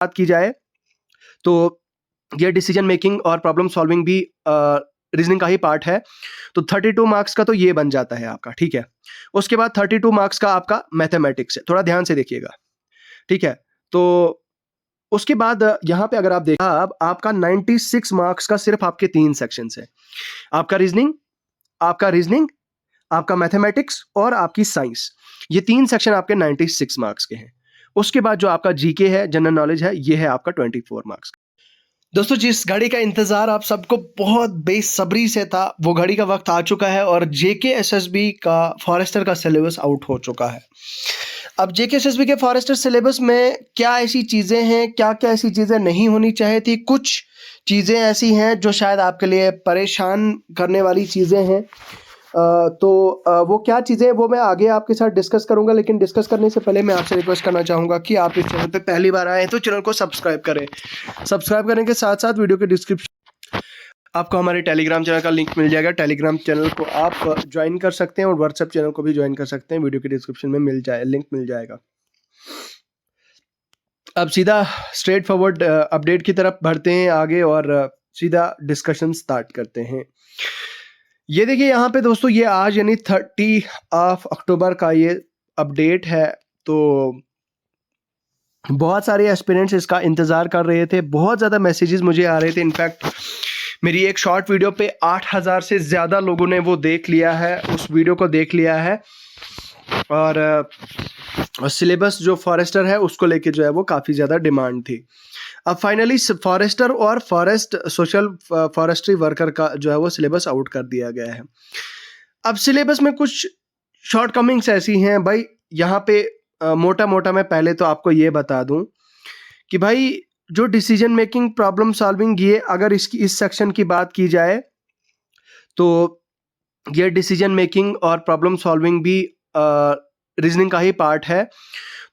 बात की जाए तो ये डिसीजन मेकिंग और प्रॉब्लम सॉल्विंग भी रीजनिंग का ही पार्ट है। तो 32 मार्क्स का तो ये बन जाता है आपका, ठीक है। उसके बाद 32 मार्क्स का आपका मैथमेटिक्स है, थोड़ा ध्यान से देखिएगा, ठीक है। तो उसके बाद यहाँ पे अगर आप देखा, अब आपका 96 मार्क्स का सिर्फ आपके 3 सेक्शंस है, आपका रीजनिंग, आपका मैथमेटिक्स और आपकी साइंस। ये 3 सेक्शन आपके 96 मार्क्स के हैं। उसके बाद जो आपका जीके है, जनरल नॉलेज है, ये है आपका 24 मार्क्स। दोस्तों, जिस घड़ी का इंतजार आप सबको बहुत बेसब्री से था, वो घड़ी का वक्त आ चुका है और जेके एसएसबी का फॉरेस्टर का सिलेबस आउट हो चुका है। अब जेके एसएसबी के फॉरेस्टर सिलेबस में क्या ऐसी चीज़ें हैं, क्या क्या ऐसी चीज़ें नहीं होनी चाहिए थी, कुछ चीज़ें ऐसी हैं जो शायद आपके लिए परेशान करने वाली चीज़ें हैं। वो क्या चीज़ें हैं वो मैं आगे आपके साथ डिस्कस करूंगा, लेकिन डिस्कस करने से पहले मैं आपसे रिक्वेस्ट करना चाहूँगा कि आप इस चैनल पे पहली बार आए हैं तो चैनल को सब्सक्राइब करें। सब्सक्राइब करने के साथ साथ वीडियो के डिस्क्रिप्शन आपको हमारे टेलीग्राम चैनल का लिंक मिल जाएगा। टेलीग्राम चैनल को आप ज्वाइन कर सकते हैं और व्हाट्सएप चैनल को भी ज्वाइन कर सकते हैं, वीडियो के डिस्क्रिप्शन में लिंक मिल जाएगा। अब सीधा स्ट्रेट फॉरवर्ड अपडेट की तरफ बढ़ते हैं आगे और सीधा डिस्कशन स्टार्ट करते हैं। ये देखिए यहाँ पे दोस्तों, ये आज यानी 30 अक्टूबर का ये अपडेट है। तो बहुत सारे एस्पिरेंट्स इसका इंतज़ार कर रहे थे, बहुत ज़्यादा मैसेजेस मुझे आ रहे थे। इनफैक्ट मेरी एक शॉर्ट वीडियो पे 8000 से ज़्यादा लोगों ने वो देख लिया है, उस वीडियो को देख लिया है। और सिलेबस जो फॉरेस्टर है उसको लेके जो है वो काफ़ी ज़्यादा डिमांड थी। अब फाइनली फॉरेस्टर और फॉरेस्ट्री वर्कर का जो है वो सिलेबस आउट कर दिया गया है। अब सिलेबस में कुछ शॉर्टकमिंग्स ऐसी हैं भाई, यहाँ पे मोटा मोटा मैं पहले तो आपको ये बता दूं कि भाई जो डिसीजन मेकिंग, प्रॉब्लम सॉल्विंग, ये अगर इस सेक्शन की बात की जाए तो ये डिसीजन मेकिंग और प्रॉब्लम सॉल्विंग भी रीजनिंग का ही पार्ट है।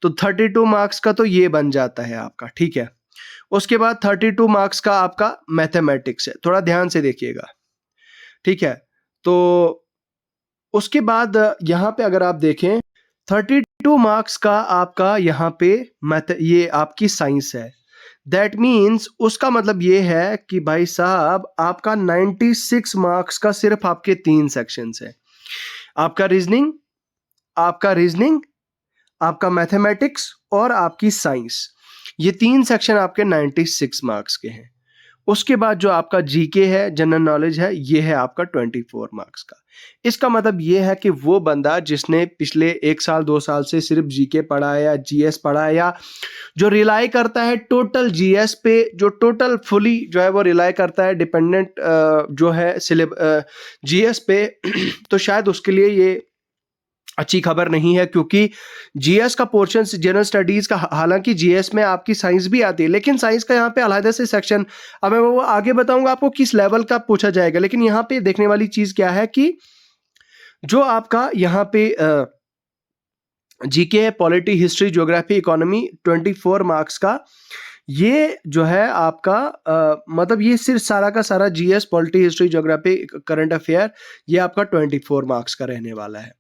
तो 32 मार्क्स का तो ये बन जाता है आपका, ठीक है। उसके बाद 32 मार्क्स का आपका मैथमेटिक्स है, थोड़ा ध्यान से देखिएगा, ठीक है। तो उसके बाद यहाँ पे अगर आप देखें 32 मार्क्स का आपका यहाँ पे ये आपकी साइंस है। दैट मीन्स उसका मतलब ये है कि भाई साहब आपका 96 मार्क्स का सिर्फ आपके 3 सेक्शंस है, आपका रीजनिंग, आपका मैथमेटिक्स और आपकी साइंस। ये 3 सेक्शन आपके 96 मार्क्स के हैं। उसके बाद जो आपका जीके है, जनरल नॉलेज है, ये है आपका 24 मार्क्स का। इसका मतलब ये है कि वो बंदा जिसने पिछले 1 साल 2 साल से सिर्फ जीके पढ़ा है या जीएस पढ़ा है, या जो रिलाई करता है टोटल जीएस पे, जो टोटल फुली जो है वो रिलाई करता है डिपेंडेंट जो है जीएस पे तो शायद उसके लिए ये अच्छी खबर नहीं है, क्योंकि जीएस का पोर्शन जनरल स्टडीज का, हालांकि जीएस में आपकी साइंस भी आती है, लेकिन साइंस का यहाँ पे अलग से सेक्शन, अब मैं वो आगे बताऊंगा आपको किस लेवल का पूछा जाएगा। लेकिन यहाँ पे देखने वाली चीज क्या है कि जो आपका यहाँ पे जीके है, polity, history, geography, economy, 24 marks का, ये जो है आपका मतलब ये सिर्फ सारा का सारा GS, polity, history, geography, current affair, ये आपका 24 मार्क्स का रहने वाला है,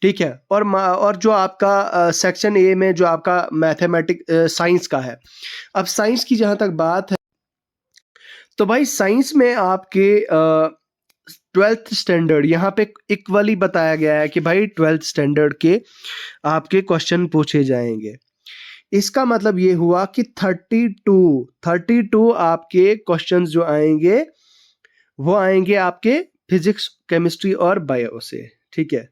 ठीक है। और जो आपका सेक्शन ए में जो आपका मैथमेटिक्स साइंस का है। अब साइंस की जहां तक बात है तो भाई साइंस में आपके 12th स्टैंडर्ड यहाँ पे इक्वली बताया गया है कि भाई 12th स्टैंडर्ड के आपके क्वेश्चन पूछे जाएंगे। इसका मतलब ये हुआ कि 32 आपके क्वेश्चंस जो आएंगे वो आएंगे आपके फिजिक्स, केमिस्ट्री और बायो से, ठीक है।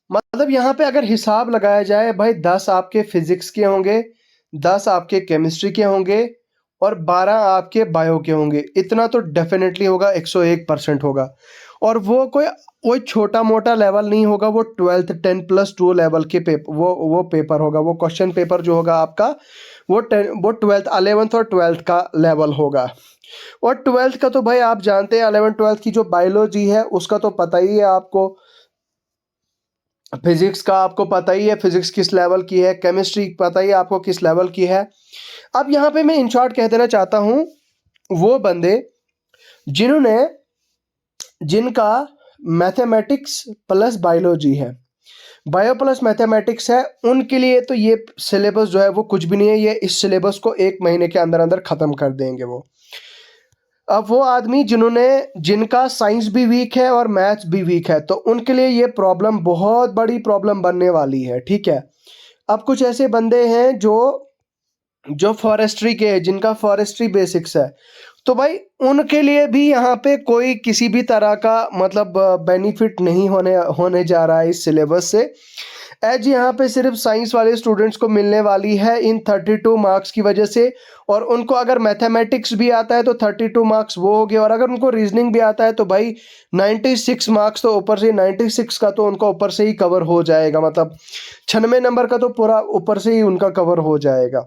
मतलब यहाँ पे अगर हिसाब लगाया जाए भाई 10 आपके फिजिक्स के होंगे, 10 आपके केमिस्ट्री के होंगे और 12 आपके बायो के होंगे। इतना तो डेफिनेटली होगा, 101% होगा। और वो कोई छोटा मोटा लेवल नहीं होगा, वो 12th 10+2 लेवल के वो पेपर होगा। वो क्वेश्चन पेपर जो होगा आपका वो 12th 11th और 12th का लेवल होगा। और 12th का तो भाई आप जानते हैं, 11th 12th की जो बायोलॉजी है उसका तो पता ही है आपको, फिजिक्स का आपको पता ही है फिजिक्स किस लेवल की है, केमिस्ट्री पता ही है आपको किस लेवल की है। अब यहाँ पे मैं इन शॉर्ट कह देना चाहता हूँ, वो बंदे जिनका मैथमेटिक्स प्लस बायोलॉजी है, बायो प्लस मैथमेटिक्स है, उनके लिए तो ये सिलेबस जो है वो कुछ भी नहीं है, ये इस सिलेबस को 1 महीने के अंदर अंदर ख़त्म कर देंगे वो। अब वो आदमी जिनका साइंस भी वीक है और मैथ्स भी वीक है, तो उनके लिए ये प्रॉब्लम बहुत बड़ी प्रॉब्लम बनने वाली है, ठीक है। अब कुछ ऐसे बंदे हैं जो फॉरेस्ट्री के हैं, जिनका फॉरेस्ट्री बेसिक्स है, तो भाई उनके लिए भी यहाँ पे कोई किसी भी तरह का मतलब बेनिफिट नहीं होने जा रहा है इस सिलेबस से। एज यहाँ पे सिर्फ साइंस वाले स्टूडेंट्स को मिलने वाली है इन 32 मार्क्स की वजह से, और उनको अगर मैथमेटिक्स भी आता है तो 32 मार्क्स वो हो गए, और अगर उनको रीजनिंग भी आता है तो भाई 96 मार्क्स तो ऊपर से 96 का तो उनका ऊपर से ही कवर हो जाएगा, मतलब 96 नंबर का तो पूरा ऊपर से ही उनका कवर हो जाएगा।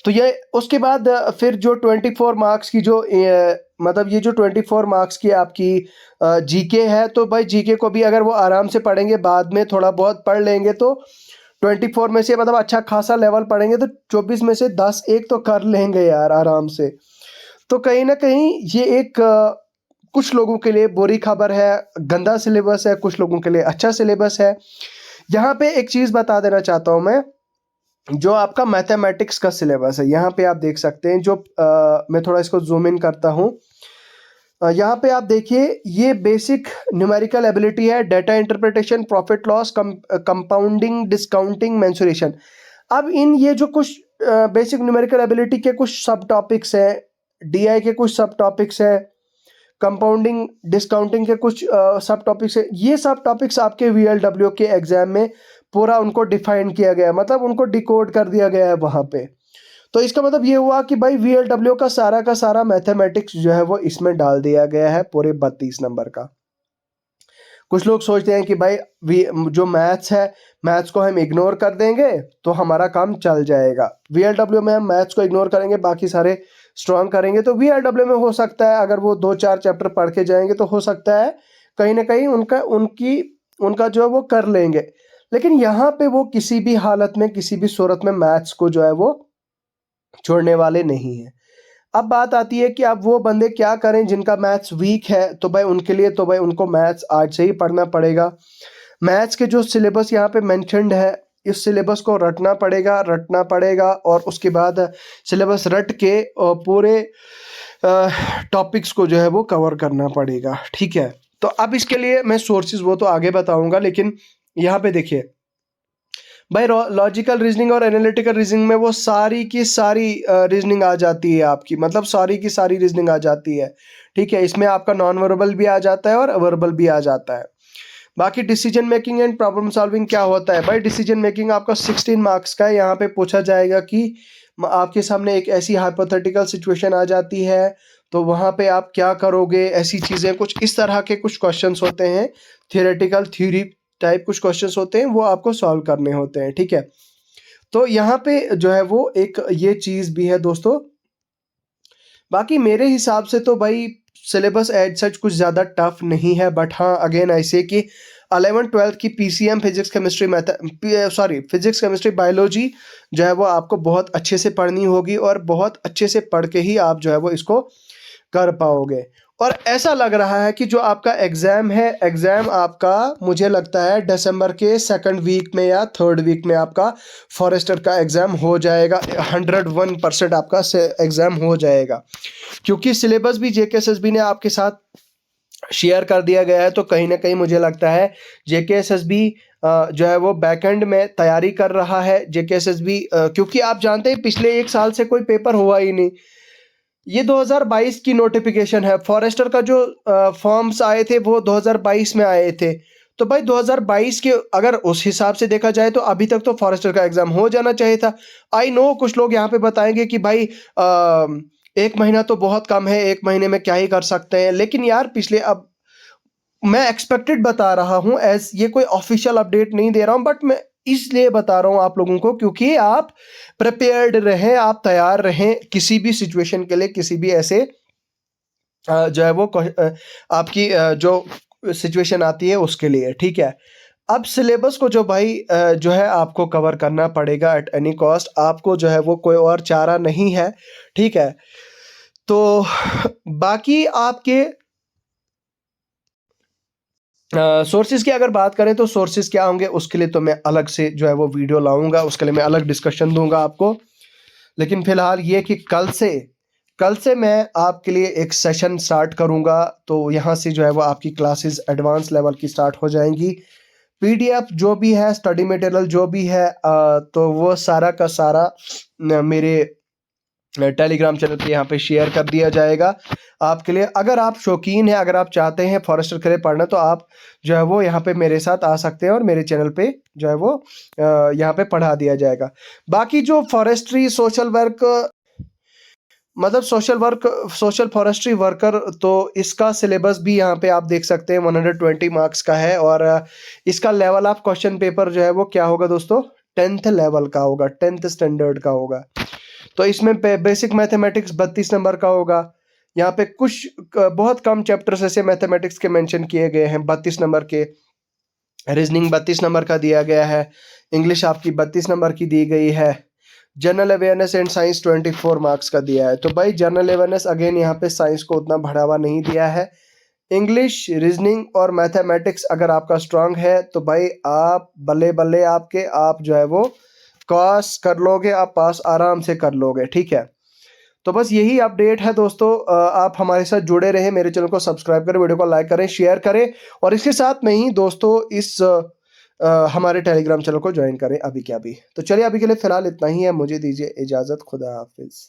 तो ये उसके बाद फिर जो 24 मार्क्स की मतलब ये जो 24 मार्क्स की आपकी जीके है, तो भाई जीके को भी अगर वो आराम से पढ़ेंगे, बाद में थोड़ा बहुत पढ़ लेंगे, तो 24 में से मतलब अच्छा खासा लेवल पढ़ेंगे तो 24 में से 10 एक तो कर लेंगे यार आराम से। तो कहीं ना कहीं ये एक कुछ लोगों के लिए बुरी खबर है, गंदा सिलेबस है, कुछ लोगों के लिए अच्छा सिलेबस है। यहाँ पे एक चीज़ बता देना चाहता हूँ मैं, जो आपका मैथमेटिक्स का सिलेबस है, यहाँ पे आप देख सकते हैं, मैं थोड़ा इसको जूम इन करता हूँ। यहाँ पे आप देखिए, ये बेसिक न्यूमेरिकल एबिलिटी है, data interpretation, profit loss, compounding, discounting, mensuration. अब ये जो कुछ बेसिक न्यूमेरिकल एबिलिटी के कुछ सब टॉपिक्स हैं, डीआई के कुछ सब टॉपिक्स हैं, कंपाउंडिंग डिस्काउंटिंग के कुछ सब टॉपिक्स है, ये सब टॉपिक्स आपके वीएलडब्ल्यू के एग्जाम में पूरा उनको डिफाइन किया गया है, मतलब उनको डिकोड कर दिया गया है वहाँ पे। तो इसका मतलब ये हुआ कि भाई वीएलडब्ल्यू का सारा मैथमेटिक्स जो है वो इसमें डाल दिया गया है, पूरे 32 नंबर का। कुछ लोग सोचते हैं कि भाई जो मैथ्स है, मैथ्स को हम इग्नोर कर देंगे तो हमारा काम चल जाएगा, वीएलडब्ल्यू में हम मैथ्स को इग्नोर करेंगे, बाकी सारे स्ट्रॉन्ग करेंगे, तो वीएलडब्ल्यू में हो सकता है अगर वो 2-4 चैप्टर पढ़ के जाएंगे तो हो सकता है कहीं ना कहीं उनका जो है वो कर लेंगे। लेकिन यहाँ पे वो किसी भी हालत में, किसी भी सूरत में मैथ्स को जो है वो छोड़ने वाले नहीं है। अब बात आती है कि अब वो बंदे क्या करें जिनका मैथ्स वीक है, तो भाई उनके लिए तो भाई उनको मैथ्स आज से ही पढ़ना पड़ेगा। मैथ्स के जो सिलेबस यहाँ पे मेंशन्ड है, इस सिलेबस को रटना पड़ेगा, और उसके बाद सिलेबस रट के पूरे टॉपिक्स को जो है वो कवर करना पड़ेगा, ठीक है। तो अब इसके लिए मैं सोर्सेज वो तो आगे बताऊंगा, लेकिन यहाँ पे देखिए भाई, लॉजिकल रीजनिंग और एनालिटिकल रीजनिंग में वो सारी की सारी रीजनिंग आ जाती है आपकी, मतलब सारी की सारी रीजनिंग आ जाती है, ठीक है। इसमें आपका नॉन वर्बल भी आ जाता है और वर्बल भी आ जाता है। बाकी decision making and problem solving क्या होता है भाई, डिसीजन मेकिंग आपका 16 मार्क्स का है। यहाँ पे पूछा जाएगा कि आपके सामने एक ऐसी हाइपोथेटिकल सिचुएशन आ जाती है, तो वहाँ पे आप क्या करोगे, ऐसी चीज़ें, कुछ इस तरह के कुछ क्वेश्चंस होते हैं, थियोरेटिकल थ्योरी टाइप कुछ क्वेश्चंस होते हैं, वो आपको सॉल्व करने होते हैं, ठीक है। तो यहाँ पे जो है वो एक ये चीज़ भी है दोस्तों। बाकी मेरे हिसाब से तो भाई सिलेबस एज सच कुछ ज़्यादा टफ नहीं है, बट हाँ अगेन ऐसे कि 11th-12th की पीसीएम फिजिक्स केमिस्ट्री बायोलॉजी जो है वो आपको बहुत अच्छे से पढ़नी होगी, और बहुत अच्छे से पढ़ के ही आप जो है वो इसको कर पाओगे। और ऐसा लग रहा है कि जो आपका एग्ज़ाम आपका मुझे लगता है दिसंबर के 2nd वीक में या 3rd वीक में आपका फॉरेस्टर का एग्ज़ाम हो जाएगा, 101% आपका एग्ज़ाम हो जाएगा, क्योंकि सिलेबस भी जेकेएसएसबी ने आपके साथ शेयर कर दिया गया है। तो कहीं ना कहीं मुझे लगता है जेकेएसएसबी जो है वो बैकएंड में तैयारी कर रहा है। जेकेएसएसबी क्योंकि आप जानते हैं पिछले 1 साल से कोई पेपर हुआ ही नहीं, ये 2022 की नोटिफिकेशन है। फॉरेस्टर का जो फॉर्म्स आए थे वो 2022 में आए थे, तो भाई 2022 के अगर उस हिसाब से देखा जाए तो अभी तक तो फॉरेस्टर का एग्जाम हो जाना चाहिए था। आई नो कुछ लोग यहाँ पे बताएंगे कि भाई 1 महीना तो बहुत कम है, 1 महीने में क्या ही कर सकते हैं, लेकिन यार अब मैं एक्सपेक्टेड बता रहा हूँ, एज ये कोई ऑफिशियल अपडेट नहीं दे रहा हूँ, बट मैं इसलिए बता रहा हूँ आप लोगों को क्योंकि आप प्रिपेयर्ड रहें, आप तैयार रहें किसी भी सिचुएशन के लिए, किसी भी ऐसे जो है वो आपकी जो सिचुएशन आती है उसके लिए, ठीक है। अब सिलेबस को जो भाई जो है आपको कवर करना पड़ेगा एट एनी कॉस्ट, आपको जो है वो कोई और चारा नहीं है, ठीक है। तो बाकी आपके सोर्सेज की अगर बात करें तो सोर्सेज क्या होंगे उसके लिए तो मैं अलग से जो है वो वीडियो लाऊंगा, उसके लिए मैं अलग डिस्कशन दूंगा आपको। लेकिन फिलहाल ये कि कल से मैं आपके लिए एक सेशन स्टार्ट करूंगा, तो यहाँ से जो है वो आपकी क्लासेस एडवांस लेवल की स्टार्ट हो जाएंगी। पीडीएफ जो भी है, स्टडी मटेरियल जो भी है, तो वो सारा का सारा मेरे टेलीग्राम चैनल पे यहाँ पे शेयर कर दिया जाएगा आपके लिए। अगर आप शौकीन हैं, अगर आप चाहते हैं फॉरेस्टर के लिए पढ़ना, तो आप जो है वो यहाँ पे मेरे साथ आ सकते हैं और मेरे चैनल पे जो है वो यहाँ पे पढ़ा दिया जाएगा। बाकी जो फॉरेस्ट्री सोशल वर्क, मतलब सोशल फॉरेस्ट्री वर्कर, तो इसका सिलेबस भी यहाँ पे आप देख सकते हैं 120 मार्क्स का है। और इसका लेवल ऑफ क्वेश्चन पेपर जो है वो क्या होगा दोस्तों, 10th लेवल का होगा, 10th स्टैंडर्ड का होगा। तो इसमें बेसिक मैथमेटिक्स 32 नंबर का होगा। यहाँ पे कुछ बहुत कम चैप्टर्स ऐसे मैथमेटिक्स के मेंशन किए गए हैं 32 नंबर के। रीजनिंग 32 नंबर का दिया गया है। इंग्लिश आपकी 32 नंबर की दी गई है। General awareness and science 24 marks का दिया है। तो भाई जनरल अवेयरनेस अगेन यहाँ पे साइंस को उतना बढ़ावा नहीं दिया है। इंग्लिश, रीजनिंग और मैथमेटिक्स अगर आपका स्ट्रांग है तो भाई आप बल्ले बल्ले आपके, आप जो है वो पास कर लोगे, आप पास आराम से कर लोगे, ठीक है। तो बस यही अपडेट है दोस्तों। आप हमारे साथ जुड़े रहें, मेरे चैनल को सब्सक्राइब करें, वीडियो को लाइक करें, शेयर करें, और इसके साथ में ही दोस्तों इस हमारे टेलीग्राम चैनल को ज्वाइन करें अभी के अभी। तो चलिए अभी के लिए फिलहाल इतना ही है, मुझे दीजिए इजाज़त, खुदा हाफिज़।